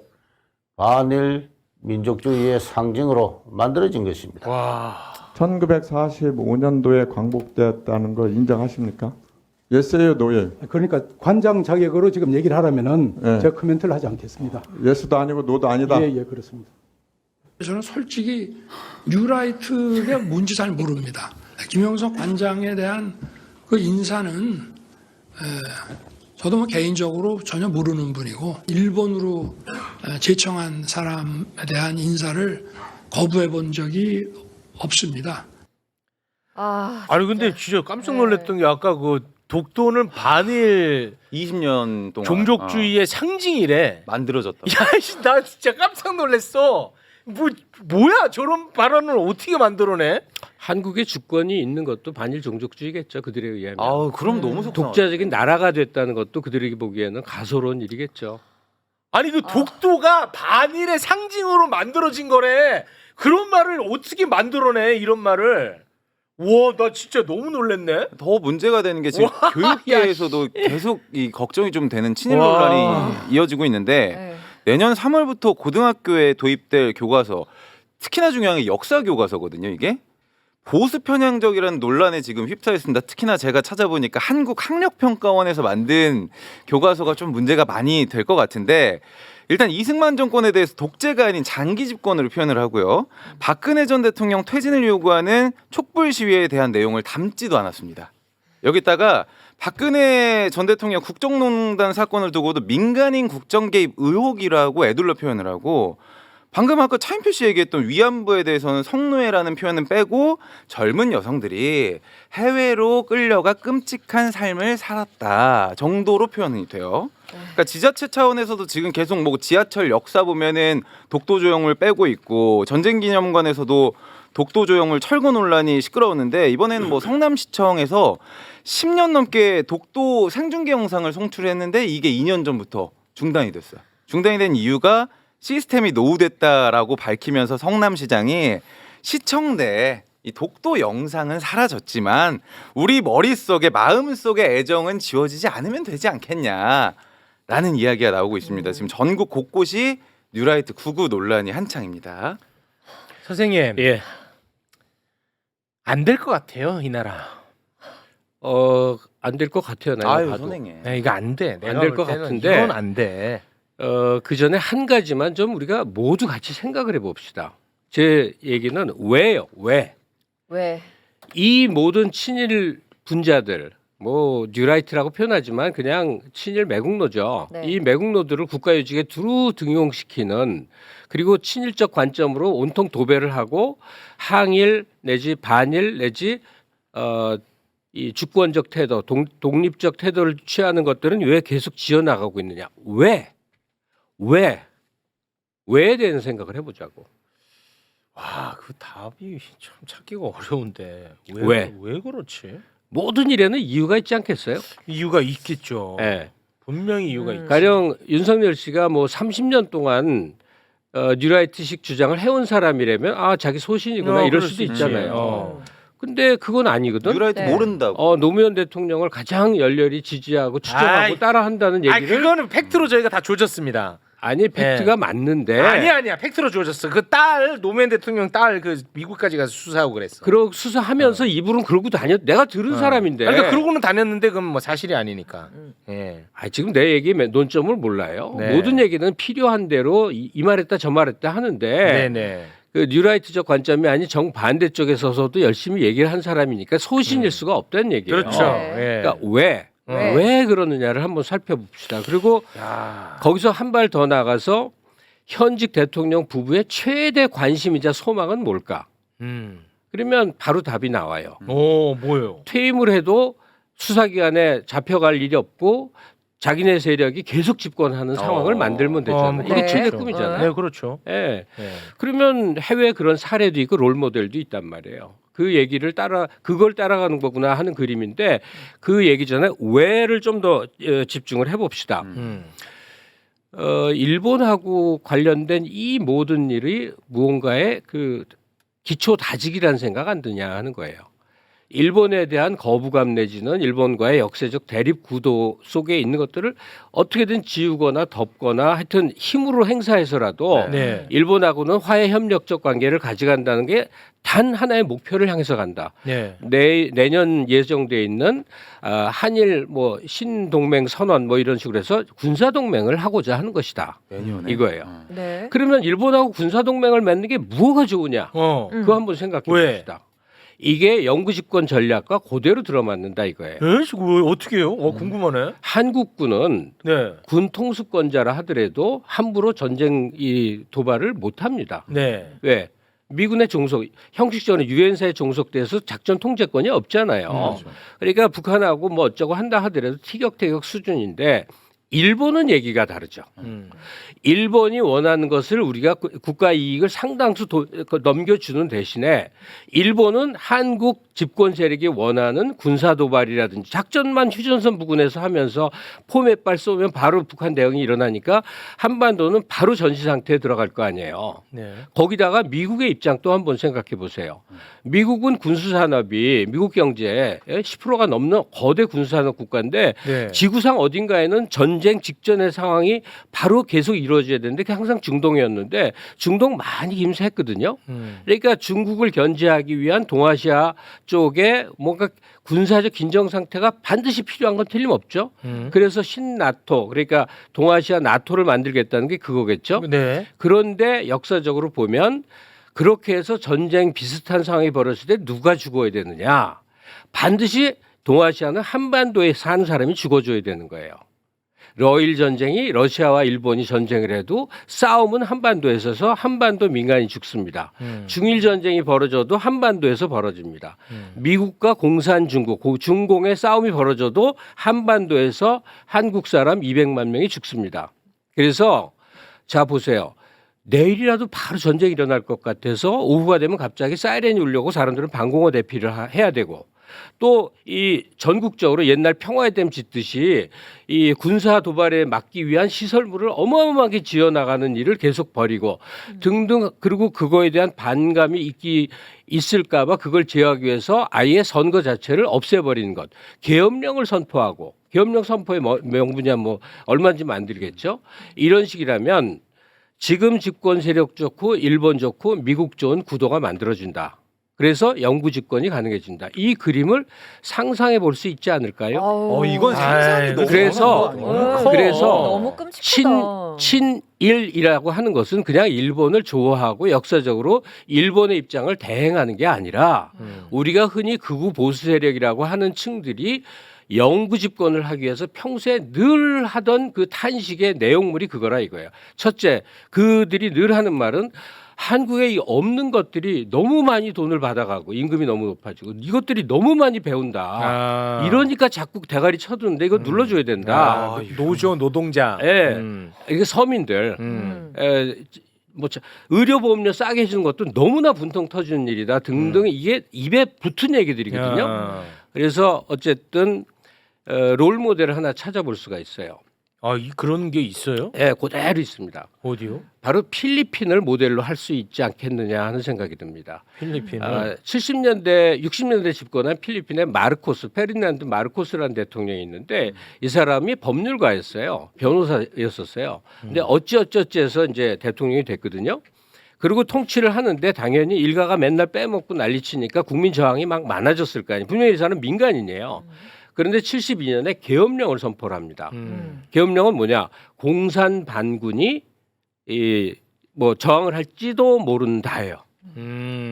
S9: 반일 민족주의의 상징으로 만들어진 것입니다.
S1: 와.
S10: 1945년도에 광복되었다는 걸 인정하십니까? 예스예요, 노예.
S11: 그러니까 관장 자격으로 지금 얘기를 하라면은
S10: 네.
S11: 제가 코멘트를 하지 않겠습니다.
S10: 예스도 아니고 노도 아니다.
S11: 예, 그렇습니다.
S8: 저는 솔직히 뉴라이트가 뭔지 잘 모릅니다. 김영석 관장에 대한 그 인사는 저도 뭐 개인적으로 전혀 모르는 분이고 일본으로 제청한 사람에 대한 인사를 거부해 본 적이 없습니다.
S1: 아니 근데 진짜 깜짝 놀랐던 게 아까 그 독도는 반일
S4: 20년 동안
S1: 종족주의의 상징이래.
S4: 만들어졌다.
S1: 야, 씨, 나 진짜 깜짝 놀랐어. 뭐야 저런 발언을 어떻게 만들어내?
S2: 한국의 주권이 있는 것도 반일 종족주의겠죠. 그들에 의하면.
S4: 아우 그럼 너무 속상하다.
S2: 독자적인 나라가 됐다는 것도 그들에게 보기에는 가소로운 일이겠죠.
S1: 아니 그 독도가 반일의 상징으로 만들어진 거래. 그런 말을 어떻게 만들어내 이런 말을? 와, 나 진짜 너무 놀랐네.
S4: 더 문제가 되는 게 지금
S1: 와,
S4: 교육계에서도 계속 이 걱정이 좀 되는 친일
S1: 와.
S4: 논란이 이어지고 있는데 내년 3월부터 고등학교에 도입될 교과서 특히나 중요한 게 역사 교과서거든요. 이게 보수 편향적이라는 논란에 지금 휩싸여 있습니다. 특히나 제가 찾아보니까 한국학력평가원에서 만든 교과서가 좀 문제가 많이 될 것 같은데 일단 이승만 정권에 대해서 독재가 아닌 장기 집권으로 표현을 하고요. 박근혜 전 대통령 퇴진을 요구하는 촛불 시위에 대한 내용을 담지도 않았습니다. 여기다가 박근혜 전 대통령 국정농단 사건을 두고도 민간인 국정 개입 의혹이라고 애둘러 표현을 하고 방금 아까 차인표 씨 얘기했던 위안부에 대해서는 성노예라는 표현은 빼고 젊은 여성들이 해외로 끌려가 끔찍한 삶을 살았다 정도로 표현이 돼요. 그러니까 지자체 차원에서도 지금 계속 뭐 지하철 역사 보면은 독도 조형을 빼고 있고 전쟁기념관에서도 독도 조형물 철거 논란이 시끄러웠는데 이번에는 뭐 성남시청에서 10년 넘게 독도 생중계 영상을 송출했는데 이게 2년 전부터 중단이 됐어요. 중단이 된 이유가 시스템이 노후됐다라고 밝히면서 성남시장이 시청 내에 이 독도 영상은 사라졌지만 우리 머릿속에 마음속에 애정은 지워지지 않으면 되지 않겠냐라는 이야기가 나오고 있습니다. 지금 전국 곳곳이 뉴라이트 구구 논란이 한창입니다.
S1: 선생님,
S2: 예.
S1: 안 될 것 같아요, 이 나라.
S2: 안 될 것 같아요. 내가
S4: 아유
S2: 봐도.
S4: 선생님.
S1: 네, 이거 안 돼.
S2: 안 될 것 같은데.
S1: 이건 안 돼.
S2: 그 전에 한 가지만 좀 우리가 모두 같이 생각을 해봅시다. 제 얘기는 왜요? 왜?
S3: 왜?
S2: 이 모든 친일 분자들, 뭐 뉴라이트라고 표현하지만 그냥 친일 매국노죠.
S3: 네.
S2: 이 매국노들을 국가유지에 두루 등용시키는, 그리고 친일적 관점으로 온통 도배를 하고 항일 내지 반일 내지 이 주권적 태도, 독립적 태도를 취하는 것들은 왜 계속 지어나가고 있느냐? 왜에 대한 생각을 해보자고.
S1: 와, 그 답이 참 찾기가 어려운데
S2: 왜?
S1: 왜 그렇지?
S2: 모든 일에는 이유가 있지 않겠어요?
S1: 이유가 있겠죠.
S2: 예.
S1: 분명히 이유가 있지.
S2: 가령 윤석열 씨가 뭐 30년 동안 뉴라이트식 주장을 해온 사람이라면 아 자기 소신이구나 이럴
S1: 그럴
S2: 수도
S1: 수 있지.
S2: 있잖아요. 근데 그건 아니거든.
S4: 뉴라이트
S3: 네.
S4: 모른다고.
S2: 노무현 대통령을 가장 열렬히 지지하고 추종하고
S1: 아이.
S2: 따라한다는
S1: 아,
S2: 얘기를
S1: 그거는 팩트로 저희가 다 조졌습니다.
S2: 아니 팩트가
S1: 네.
S2: 맞는데
S1: 아니야 팩트로 조졌어. 그 딸 노무현 대통령 딸 그 미국까지 가서 수사하고 그랬어.
S2: 그러고 수사하면서 입으로는 그러고 다녔. 내가 들은 사람인데.
S1: 그러니까 그러고는 다녔는데 그건 뭐 사실이 아니니까. 예.
S2: 지금 내 얘기 논점을 몰라요.
S1: 네.
S2: 모든 얘기는 필요한 대로 이 말했다 저 말했다 하는데
S1: 네네.
S2: 그 뉴라이트적 관점이 아닌 정반대 쪽에 서서도 열심히 얘기를 한 사람이니까 소신일 수가 없다는 얘기예요.
S1: 그렇죠.
S3: 네.
S1: 예.
S2: 그러니까 왜 그러느냐를 한번 살펴봅시다. 그리고
S1: 야.
S2: 거기서 한 발 더 나가서 현직 대통령 부부의 최대 관심이자 소망은 뭘까? 그러면 바로 답이 나와요.
S1: 오, 뭐예요?
S2: 퇴임을 해도 수사기관에 잡혀갈 일이 없고 자기네 세력이 계속 집권하는 상황을 만들면 되잖아요. 이게
S3: 네.
S2: 최대
S3: 그렇죠.
S2: 꿈이잖아요.
S1: 네, 그렇죠.
S2: 예.
S1: 네.
S2: 그러면 해외 그런 사례도 있고 롤 모델도 있단 말이에요. 그 얘기를 그걸 따라가는 거구나 하는 그림인데 그 얘기 전에 왜를 좀 더 집중을 해봅시다. 일본하고 관련된 이 모든 일이 무언가의 그 기초 다지기라는 생각 안 드냐 하는 거예요. 일본에 대한 거부감 내지는 일본과의 역사적 대립 구도 속에 있는 것들을 어떻게든 지우거나 덮거나 하여튼 힘으로 행사해서라도
S1: 네.
S2: 일본하고는 화해 협력적 관계를 가져간다는 게 단 하나의 목표를 향해서 간다.
S1: 네.
S2: 내년 예정돼 있는 한일 뭐 신동맹 선언 뭐 이런 식으로 해서 군사 동맹을 하고자 하는 것이다.
S4: 내년에.
S2: 이거예요.
S3: 네.
S2: 그러면 일본하고 군사 동맹을 맺는 게 뭐가 좋으냐?
S1: 어.
S2: 그거 한번 생각해
S1: 왜?
S2: 봅시다. 이게 영구 집권 전략과 그대로 들어맞는다 이거예요.
S1: 어떻게 해요? 궁금하네.
S2: 한국군은
S1: 네.
S2: 군 통수권자라 하더라도 함부로 전쟁 도발을 못 합니다.
S1: 네.
S2: 왜? 미군의 종속, 형식적으로 유엔사에 종속돼서 작전 통제권이 없잖아요. 그러니까 북한하고 뭐 어쩌고 한다 하더라도 티격태격 수준인데 일본은 얘기가 다르죠. 일본이 원하는 것을 우리가 국가 이익을 상당수 넘겨주는 대신에 일본은 한국 집권 세력이 원하는 군사 도발이라든지 작전만 휴전선 부근에서 하면서 포맷발 쏘면 바로 북한 대응이 일어나니까 한반도는 바로 전시 상태에 들어갈 거 아니에요.
S1: 네.
S2: 거기다가 미국의 입장 또 한번 생각해 보세요. 미국은 군수산업이 미국 경제의 10%가 넘는 거대 군수산업 국가인데
S1: 네.
S2: 지구상 어딘가에는 전쟁 직전의 상황이 바로 계속 이루어져야 되는데 그게 항상 중동이었는데 중동 많이 임수했거든요. 그러니까 중국을 견제하기 위한 동아시아 쪽에 뭔가 군사적 긴장 상태가 반드시 필요한 건 틀림없죠. 그래서 신나토 그러니까 동아시아 나토를 만들겠다는 게 그거겠죠.
S1: 네.
S2: 그런데 역사적으로 보면 그렇게 해서 전쟁 비슷한 상황이 벌어질 때 누가 죽어야 되느냐. 반드시 동아시아는 한반도에 사는 사람이 죽어줘야 되는 거예요. 러일 전쟁이 러시아와 일본이 전쟁을 해도 싸움은 한반도에 있어서 한반도 민간이 죽습니다. 중일 전쟁이 벌어져도 한반도에서 벌어집니다. 미국과 공산중국, 중공의 싸움이 벌어져도 한반도에서 한국 사람 200만 명이 죽습니다. 그래서 자 보세요. 내일이라도 바로 전쟁이 일어날 것 같아서 오후가 되면 갑자기 사이렌이 울려고 사람들은 방공호 대피를 해야 되고 또 이 전국적으로 옛날 평화의 댐 짓듯이 이 군사 도발에 막기 위한 시설물을 어마어마하게 지어 나가는 일을 계속 벌이고 등등 그리고 그거에 대한 반감이 있을까봐 그걸 제어하기 위해서 아예 선거 자체를 없애버리는 것, 계엄령을 선포하고 계엄령 선포의 명분이야 뭐 얼마인지 만들겠죠. 이런 식이라면 지금 집권 세력 좋고 일본 좋고 미국 좋은 구도가 만들어진다. 그래서 영구 집권이 가능해진다. 이 그림을 상상해 볼 수 있지 않을까요?
S4: 이건 상상이 너무
S2: 그래서
S3: 너무 끔찍하다.
S2: 친일이라고 하는 것은 그냥 일본을 좋아하고 역사적으로 일본의 입장을 대행하는 게 아니라 우리가 흔히 극우 보수 세력이라고 하는 층들이 영구 집권을 하기 위해서 평소에 늘 하던 그 탄식의 내용물이 그거라 이거예요. 첫째, 그들이 늘 하는 말은 한국에 없는 것들이 너무 많이 돈을 받아가고 임금이 너무 높아지고 이것들이 너무 많이 배운다. 이러니까 자꾸 대가리 쳐두는데 이거 눌러줘야 된다.
S1: 노조 노동자.
S2: 예, 이게 서민들. 의료보험료 싸게 해주는 것도 너무나 분통 터지는 일이다 등등 이게 입에 붙은 얘기들이거든요. 그래서 어쨌든 롤 모델을 하나 찾아볼 수가 있어요.
S1: 그런 게 있어요?
S2: 예, 그대로 있습니다.
S1: 어디요?
S2: 바로 필리핀을 모델로 할 수 있지 않겠느냐 하는 생각이 듭니다.
S1: 필리핀.
S2: 70년대, 60년대 집권한 필리핀의 페르디난드 마르코스라는 대통령이 있는데 이 사람이 법률가였어요. 변호사였었어요. 근데 어찌어찌 해서 이제 대통령이 됐거든요. 그리고 통치를 하는데 당연히 일가가 맨날 빼먹고 난리치니까 국민 저항이 막 많아졌을 거 아니에요. 분명히 이 사람은 민간인이에요. 그런데 72년에 계엄령을 선포를 합니다. 계엄령은 뭐냐? 공산 반군이 저항을 할지도 모른다예요.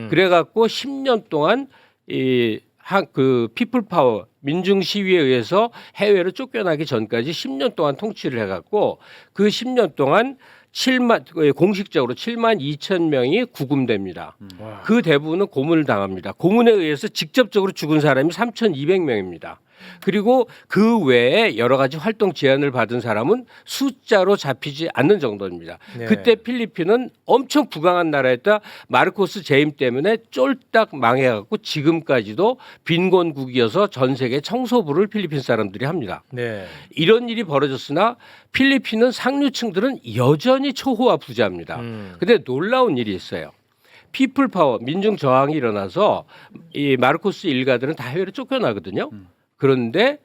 S2: 그래갖고 10년 동안 그 피플 파워 민중 시위에 의해서 해외로 쫓겨나기 전까지 10년 동안 통치를 해갖고 그 10년 동안 공식적으로 7만 2천 명이 구금됩니다. 그 대부분은 고문을 당합니다. 고문에 의해서 직접적으로 죽은 사람이 3,200명입니다. 그리고 그 외에 여러 가지 활동 제한을 받은 사람은 숫자로 잡히지 않는 정도입니다.
S1: 네.
S2: 그때 필리핀은 엄청 부강한 나라였다. 마르코스 재임 때문에 쫄딱 망해갖고 지금까지도 빈곤국이어서 전 세계 청소부를 필리핀 사람들이 합니다.
S1: 네.
S2: 이런 일이 벌어졌으나 필리핀은 상류층들은 여전히 초호화 부자입니다. 근데 놀라운 일이 있어요. 피플 파워, 민중 저항이 일어나서 이 마르코스 일가들은 다 해외로 쫓겨나거든요. 그런데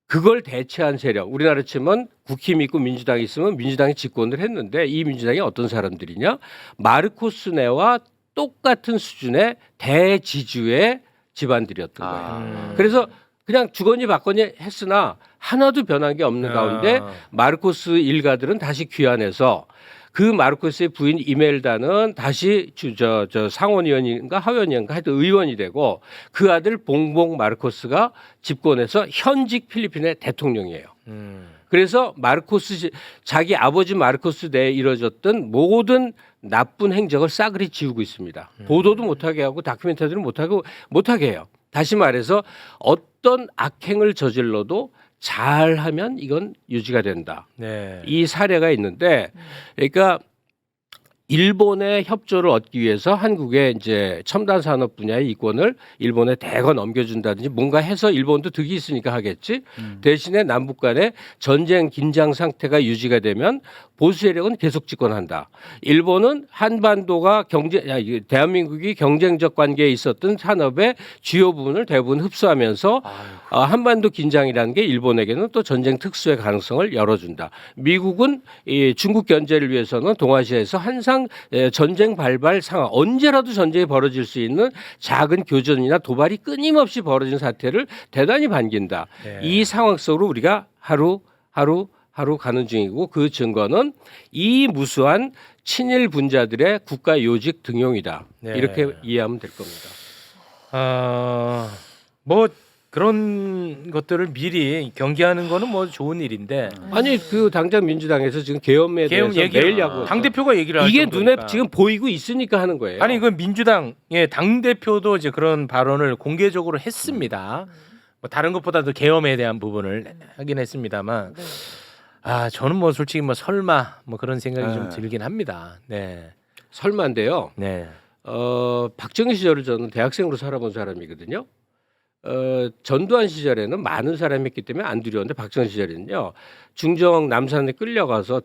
S2: 그걸 대체한 세력, 우리나라 치면 국힘이 있고 민주당이 있으면 민주당이 집권을 했는데 이 민주당이 어떤 사람들이냐? 마르코스 내와 똑같은 수준의 대지주의 집안들이었던 거예요. 그래서 그냥 주거니 받거니 했으나 하나도 변한 게 없는 가운데 마르코스 일가들은 다시 귀환해서 그 마르코스의 부인 이멜다는 다시 상원의원인가 하원의원인가 하여튼 의원이 되고 그 아들 봉봉 마르코스가 집권해서 현직 필리핀의 대통령이에요. 그래서 자기 아버지 마르코스 내에 이뤄졌던 모든 나쁜 행적을 싸그리 지우고 있습니다. 보도도 못하게 하고 다큐멘터리를 못하게 해요. 다시 말해서 어떤 악행을 저질러도 잘하면 이건 유지가 된다.
S1: 네.
S2: 이 사례가 있는데, 그러니까 일본의 협조를 얻기 위해서 한국의 이제 첨단 산업 분야의 이권을 일본에 대거 넘겨준다든지 뭔가 해서 일본도 득이 있으니까 하겠지. 대신에 남북 간의 전쟁 긴장 상태가 유지가 되면 보수 세력은 계속 집권한다. 일본은 한반도가 대한민국이 경쟁적 관계에 있었던 산업의 주요 부분을 대부분 흡수하면서 한반도 긴장이라는 게 일본에게는 또 전쟁 특수의 가능성을 열어준다. 미국은 이 중국 견제를 위해서는 동아시아에서 항상 전쟁 발발 상황, 언제라도 전쟁이 벌어질 수 있는 작은 교전이나 도발이 끊임없이 벌어진 사태를 대단히 반긴다.
S1: 네.
S2: 이 상황 속으로 우리가 하루 가는 중이고 그 증거는 이 무수한 친일 분자들의 국가 요직 등용이다.
S1: 네.
S2: 이렇게 이해하면 될 겁니다.
S1: 뭐 그런 것들을 미리 경계하는 거는 뭐 좋은 일인데
S2: 아니 그 당장 민주당에서 지금 계엄에 대해서 매일 야구
S1: 당 대표가 얘기를 할
S2: 이게
S1: 정도니까.
S2: 눈에 지금 보이고 있으니까 하는 거예요.
S1: 아니 그 민주당의 당 대표도 이제 그런 발언을 공개적으로 했습니다. 뭐 다른 것보다도 계엄에 대한 부분을 하긴 했습니다만. 저는 뭐 솔직히 뭐 설마 뭐 그런 생각이 좀 들긴 합니다. 네.
S2: 설마인데요.
S1: 네.
S2: 박정희 시절을 저는 대학생으로 살아본 사람이거든요. 전두환 시절에는 많은 사람이 했기 때문에 안 두려웠는데 박정희 시절에는요. 중정 남산에 끌려가서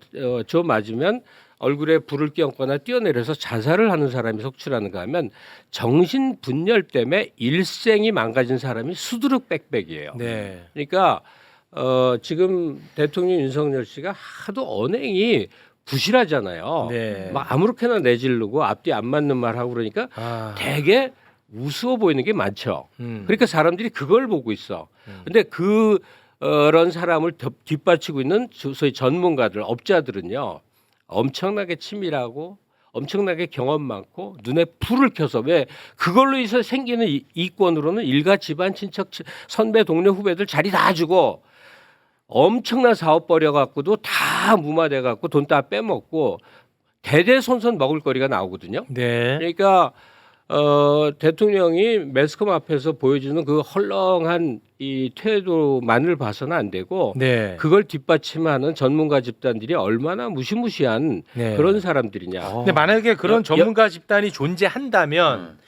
S2: 저 맞으면 얼굴에 불을 껴안거나 뛰어내려서 자살을 하는 사람이 속출하는가 하면 정신 분열 때문에 일생이 망가진 사람이 수두룩 빽빽이에요.
S1: 네.
S2: 그러니까 지금 대통령 윤석열 씨가 하도 언행이 부실하잖아요.
S1: 네.
S2: 막 아무렇게나 내지르고 앞뒤 안 맞는 말 하고 그러니까
S1: 아.
S2: 되게 우스워 보이는 게 많죠.
S1: 음.
S2: 그러니까 사람들이 그걸 보고 있어. 근데 그런 사람을 뒷받치고 있는 소위 전문가들, 업자들은요. 엄청나게 치밀하고 엄청나게 경험 많고 눈에 불을 켜서 왜 그걸로 해서 생기는 이권으로는 일가 집안 친척 선배 동료 후배들 자리 다 주고 엄청난 사업 벌여갖고도 다 무마돼갖고 돈 다 빼먹고 대대손손 먹을거리가 나오거든요.
S1: 네.
S2: 그러니까 대통령이 매스컴 앞에서 보여주는 그 헐렁한 이 태도만을 봐서는 안 되고
S1: 네.
S2: 그걸 뒷받침하는 전문가 집단들이 얼마나 무시무시한
S1: 네.
S2: 그런 사람들이냐.
S1: 근데 만약에 그런
S2: 여-
S1: 전문가 집단이 존재한다면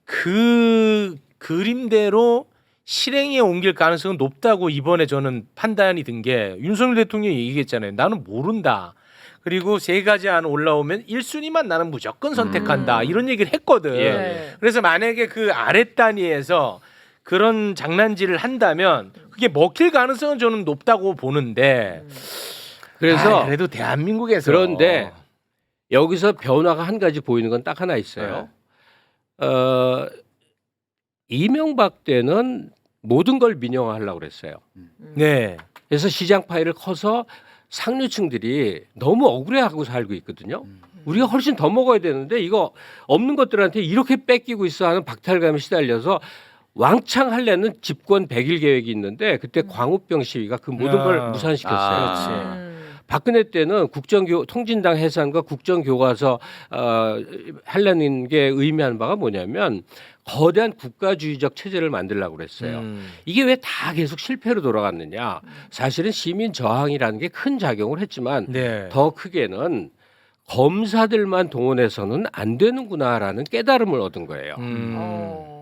S1: 그 그림대로 실행에 옮길 가능성은 높다고 이번에 저는 판단이 든 게 윤석열 대통령이 얘기했잖아요. 나는 모른다. 그리고 세 가지 안 올라오면 1순위만 나는 무조건 선택한다. 이런 얘기를 했거든.
S3: 네.
S1: 그래서 만약에 그 아래 단위에서 그런 장난질을 한다면 그게 먹힐 가능성은 저는 높다고 보는데
S2: 그래서
S1: 그래도 대한민국에서
S2: 그런데 여기서 변화가 한 가지 보이는 건 딱 하나 있어요. 이명박 때는 모든 걸 민영화하려고 그랬어요.
S1: 네.
S2: 그래서 시장 파일을 커서 상류층들이 너무 억울해하고 살고 있거든요. 우리가 훨씬 더 먹어야 되는데 이거 없는 것들한테 이렇게 뺏기고 있어 하는 박탈감에 시달려서 왕창 하려는 집권 100일 계획이 있는데 그때 광우병 시위가 그 모든 걸 무산시켰어요. 박근혜 때는 통진당 해산과 국정교과서 하려는 게 의미하는 바가 뭐냐면 거대한 국가주의적 체제를 만들려고 그랬어요. 이게 왜 다 계속 실패로 돌아갔느냐. 사실은 시민 저항이라는 게 큰 작용을 했지만
S1: 네.
S2: 더 크게는 검사들만 동원해서는 안 되는구나라는 깨달음을 얻은 거예요.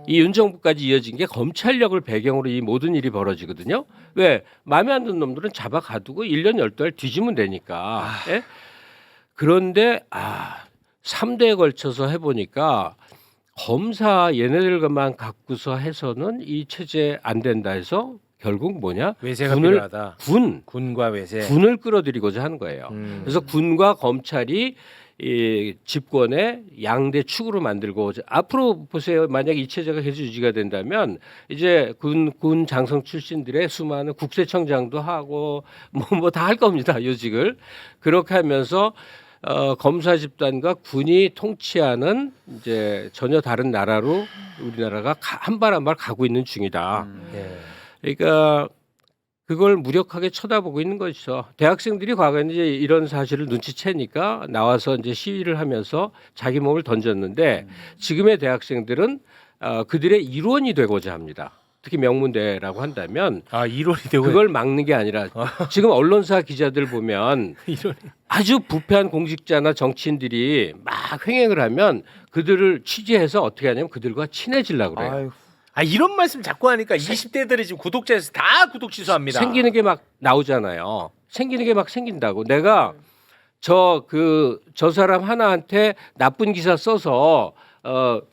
S2: 이 윤 정부까지 이어진 게 검찰력을 배경으로 이 모든 일이 벌어지거든요. 왜? 마음에 안 드는 놈들은 잡아 가두고 1년 12달 뒤지면 되니까. 예? 그런데 3대에 걸쳐서 해보니까 검사 얘네들만 갖고서 해서는 이 체제 안 된다 해서 결국 뭐냐?
S1: 외세가 필요하다. 군과 외세.
S2: 군을 끌어들이고자 하는 거예요. 그래서 군과 검찰이 이 집권의 양대 축으로 만들고 앞으로 보세요. 만약 이 체제가 계속 유지가 된다면 이제 군 장성 출신들의 수많은 국세청장도 하고 뭐 다 할 겁니다. 요직을 그렇게 하면서 검사 집단과 군이 통치하는 이제 전혀 다른 나라로 우리나라가 한 발 한 발 가고 있는 중이다.
S1: 네.
S2: 그러니까 그걸 무력하게 쳐다보고 있는 것이죠. 대학생들이 과거에 이제 이런 사실을 눈치채니까 나와서 이제 시위를 하면서 자기 몸을 던졌는데 지금의 대학생들은 그들의 일원이 되고자 합니다. 특히 명문대라고 한다면
S1: 일원이 되고
S2: 그걸 막는 게 아니라 지금 언론사 기자들 보면 아주 부패한 공직자나 정치인들이 막 횡행을 하면 그들을 취재해서 어떻게 하냐면 그들과 친해지려고 그래요.
S1: 아유. 이런 말씀 자꾸 하니까 20대들이 지금 구독자에서 다 구독 취소합니다.
S2: 생기는 게 막 나오잖아요. 생기는 게 막 생긴다고. 내가 저 사람 하나한테 나쁜 기사 써서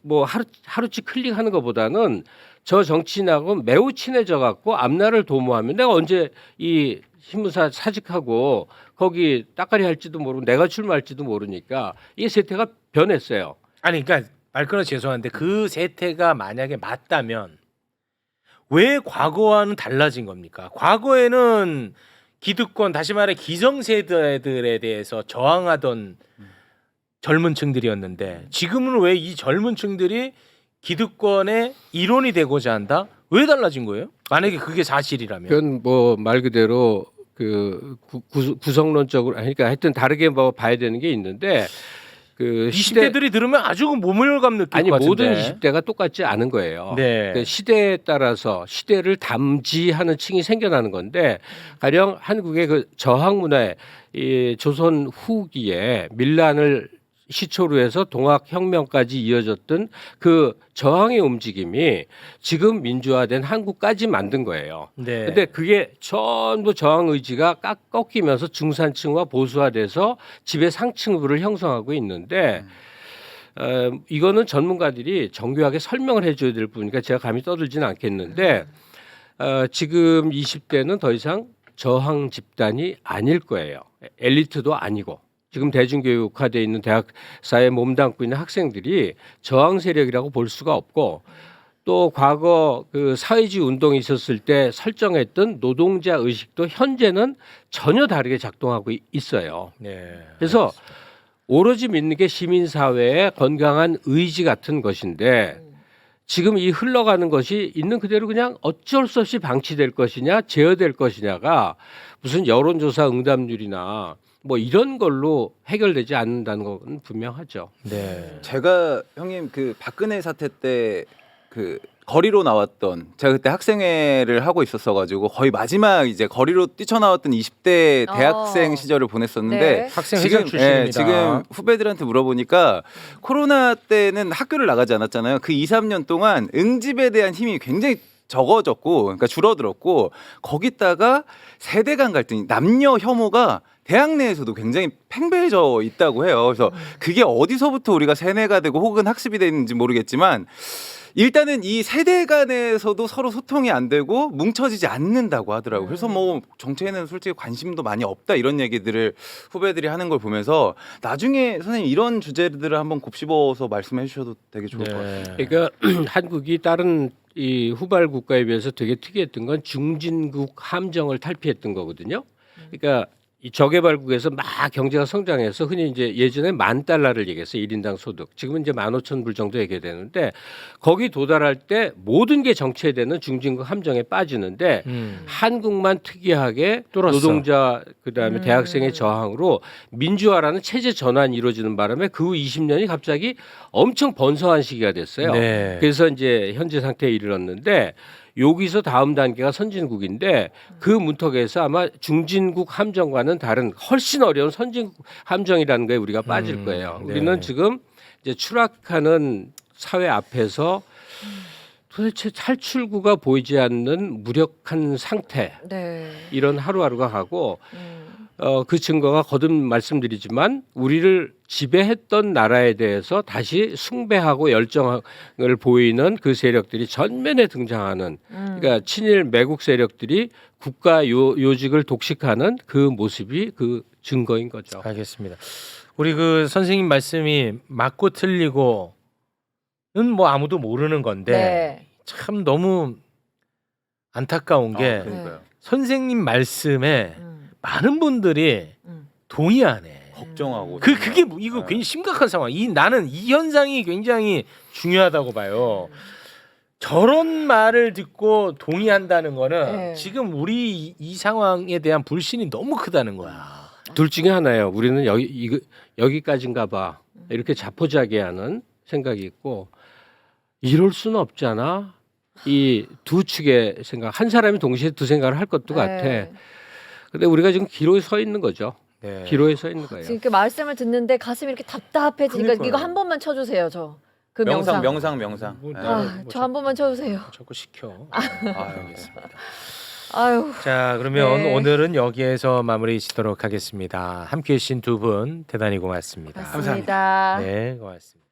S2: 뭐 하루치 클릭하는 것보다는 저 정치인하고 매우 친해져 갖고 앞날을 도모하면 내가 언제 이 신문사 사직하고 거기 따까리 할지도 모르고 내가 출마할지도 모르니까 이 세태가 변했어요.
S1: 아니 그러니까 말 끊어 죄송한데 그 세태가 만약에 맞다면 왜 과거와는 달라진 겁니까? 과거에는 기득권 다시 말해 기성세대들에 대해서 저항하던 젊은 층들이었는데 지금은 왜 이 젊은 층들이 기득권의 일원이 되고자 한다? 왜 달라진 거예요? 만약에 그게 사실이라면.
S2: 그건 뭐 말 그대로 그 구성론적으로 그러니까 하여튼 다르게 뭐 봐야 되는 게 있는데 그
S1: 20대들이 들으면 아주 모멸감 느낄
S2: 아니
S1: 것 같은데.
S2: 모든 20대가 똑같지 않은 거예요.
S1: 네.
S2: 그 시대에 따라서 시대를 담지하는 층이 생겨나는 건데 가령 한국의 그 저항 문화에 이 조선 후기에 밀란을 시초루에서 동학혁명까지 이어졌던 그 저항의 움직임이 지금 민주화된 한국까지 만든 거예요.
S1: 네.
S2: 근데 그게 전부 저항 의지가 꺾이면서 중산층화 보수화돼서 지배 상층부를 형성하고 있는데 이거는 전문가들이 정교하게 설명을 해줘야 될 뿐이니까 제가 감히 떠들지는 않겠는데 지금 20대는 더 이상 저항 집단이 아닐 거예요. 엘리트도 아니고. 지금 대중교육화되어 있는 대학사에 몸담고 있는 학생들이 저항 세력이라고 볼 수가 없고 또 과거 그 사회주의 운동이 있었을 때 설정했던 노동자 의식도 현재는 전혀 다르게 작동하고 있어요.
S1: 네.
S2: 그래서 오로지 믿는 게 시민사회의 건강한 의지 같은 것인데 지금 이 흘러가는 것이 있는 그대로 그냥 어쩔 수 없이 방치될 것이냐 제어될 것이냐가 무슨 여론조사 응답률이나 뭐 이런 걸로 해결되지 않는다는 건 분명하죠.
S1: 네.
S4: 제가 형님 그 박근혜 사태 때 그 거리로 나왔던 제가 그때 학생회를 하고 있었어가지고 거의 마지막 이제 거리로 뛰쳐나왔던 20대 대학생 시절을 보냈었는데
S3: 네.
S1: 학생 회장 출신입니다.
S4: 지금 후배들한테 물어보니까 코로나 때는 학교를 나가지 않았잖아요. 그 2, 3년 동안 응집에 대한 힘이 굉장히 적어졌고 그러니까 줄어들었고 거기다가 세대 간 갈등, 남녀 혐오가 대학 내에서도 굉장히 팽배해져 있다고 해요. 그래서 그게 어디서부터 우리가 세뇌가 되고 혹은 학습이 되는지 모르겠지만 일단은 이 세대 간에서도 서로 소통이 안 되고 뭉쳐지지 않는다고 하더라고요. 그래서 뭐 정치에는 솔직히 관심도 많이 없다 이런 얘기들을 후배들이 하는 걸 보면서 나중에 선생님 이런 주제들을 한번 곱씹어서 말씀해 주셔도 되게 좋을 것 같아요.
S2: 그러니까 한국이 다른 이 후발 국가에 비해서 되게 특이했던 건 중진국 함정을 탈피했던 거거든요. 그러니까 이 저개발국에서 막 경제가 성장해서 흔히 이제 예전에 $10,000를 얘기했어요. 1인당 소득. 지금은 이제 15,000불 정도 얘기되는데 거기 도달할 때 모든 게 정체되는 중진국 함정에 빠지는데 한국만 특이하게
S1: 뚫었어.
S2: 노동자 그다음에 대학생의 저항으로 민주화라는 체제 전환이 이루어지는 바람에 그 후 20년이 갑자기 엄청 번성한 시기가 됐어요.
S1: 네.
S2: 그래서 이제 현재 상태에 이르렀는데 여기서 다음 단계가 선진국인데 그 문턱에서 아마 중진국 함정과는 다른 훨씬 어려운 선진국 함정이라는 거에 우리가 빠질 거예요.
S1: 네.
S2: 우리는 지금 이제 추락하는 사회 앞에서 도대체 탈출구가 보이지 않는 무력한 상태
S3: 네.
S2: 이런 하루하루가 가고 그 증거가 거듭 말씀드리지만 우리를 지배했던 나라에 대해서 다시 숭배하고 열정을 보이는 그 세력들이 전면에 등장하는 그러니까 친일 매국 세력들이 국가 요직을 독식하는 그 모습이 그 증거인 거죠.
S1: 알겠습니다. 우리 그 선생님 말씀이 맞고 틀리고는 뭐 아무도 모르는 건데
S3: 네.
S1: 참 너무 안타까운 게
S4: 그러니까요.
S1: 선생님 말씀에 많은 분들이 동의하네.
S4: 걱정하고
S1: 그게 이거 굉장히 심각한 상황. 나는 이 현상이 굉장히 중요하다고 봐요. 저런 말을 듣고 동의한다는 거는
S3: 네.
S1: 지금 우리 이 상황에 대한 불신이 너무 크다는 거야.
S2: 둘 중에 하나예요. 우리는 여기까지인가 봐. 이렇게 자포자기하는 생각이 있고 이럴 수는 없잖아. 이 두 축의 생각. 한 사람이 동시에 두 생각을 할 것도 같아.
S3: 네.
S2: 근데 우리가 지금 기로에 서 있는 거죠.
S1: 네.
S2: 기로에 서 있는 거예요.
S3: 지금 이렇게 말씀을 듣는데 가슴이 이렇게 답답해지니까
S1: 그러니까요.
S3: 이거 한 번만 쳐주세요, 저. 그 명상.
S4: 명상.
S1: 뭐,
S4: 네.
S3: 저 한 번만 쳐주세요.
S1: 자꾸 시켜. 알겠습니다.
S3: 아유.
S1: 자, 그러면
S3: 네.
S1: 오늘은 여기에서 마무리 짓도록 하겠습니다. 함께해 주신 두 분 대단히 고맙습니다.
S3: 맞습니다.
S1: 네, 고맙습니다.